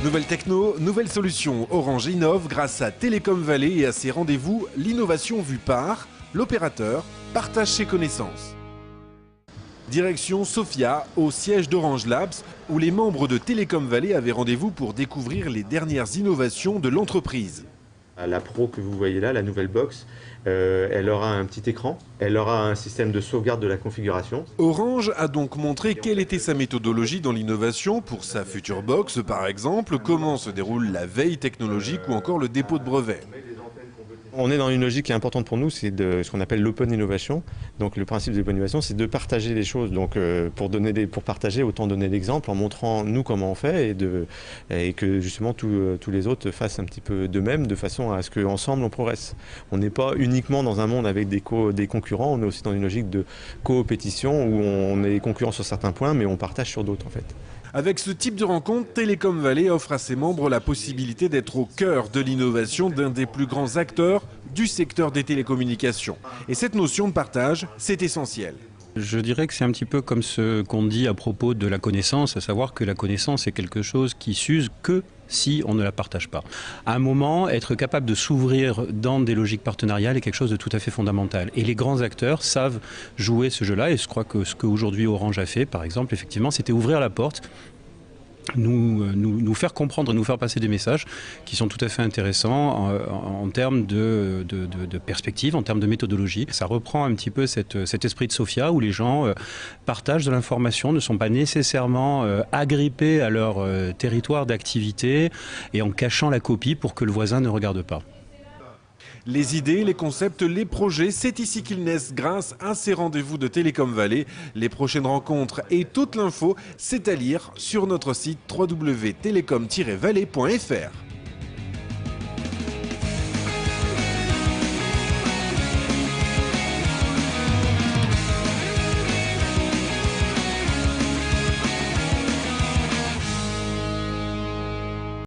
Nouvelle techno, nouvelle solution. Orange innove grâce à Télécom Vallée et à ses rendez-vous. L'innovation vue par l'opérateur partage ses connaissances. Direction Sofia, au siège d'Orange Labs, où les membres de Télécom Vallée avaient rendez-vous pour découvrir les dernières innovations de l'entreprise. La Pro que vous voyez là, la nouvelle box, elle aura un petit écran, elle aura un système de sauvegarde de la configuration. Orange a donc montré quelle était sa méthodologie dans l'innovation pour sa future box, par exemple, comment se déroule la veille technologique ou encore le dépôt de brevets. On est dans une logique qui est importante pour nous, c'est de ce qu'on appelle l'open innovation. Donc le principe de l'open innovation, c'est de partager les choses. Donc pour partager, autant donner l'exemple en montrant nous comment on fait et que justement tous les autres fassent un petit peu de même, de façon à ce qu'ensemble on progresse. On n'est pas uniquement dans un monde avec des concurrents, on est aussi dans une logique de coopétition où on est concurrent sur certains points, mais on partage sur d'autres en fait. Avec ce type de rencontre, Télécom Vallée offre à ses membres la possibilité d'être au cœur de l'innovation d'un des plus grands acteurs du secteur des télécommunications. Et cette notion de partage, c'est essentiel. Je dirais que c'est un petit peu comme ce qu'on dit à propos de la connaissance, à savoir que la connaissance est quelque chose qui s'use que si on ne la partage pas. À un moment, être capable de s'ouvrir dans des logiques partenariales est quelque chose de tout à fait fondamental. Et les grands acteurs savent jouer ce jeu-là. Et je crois que ce qu'aujourd'hui Orange a fait, par exemple, effectivement, c'était ouvrir la porte, nous faire comprendre, nous faire passer des messages qui sont tout à fait intéressants en termes de perspective, en termes de méthodologie. Ça reprend un petit peu cet esprit de Sofia où les gens partagent de l'information, ne sont pas nécessairement agrippés à leur territoire d'activité et en cachant la copie pour que le voisin ne regarde pas. Les idées, les concepts, les projets, c'est ici qu'ils naissent grâce à ces rendez-vous de Télécom Vallée. Les prochaines rencontres et toute l'info, c'est à lire sur notre site www.telecom-vallée.fr.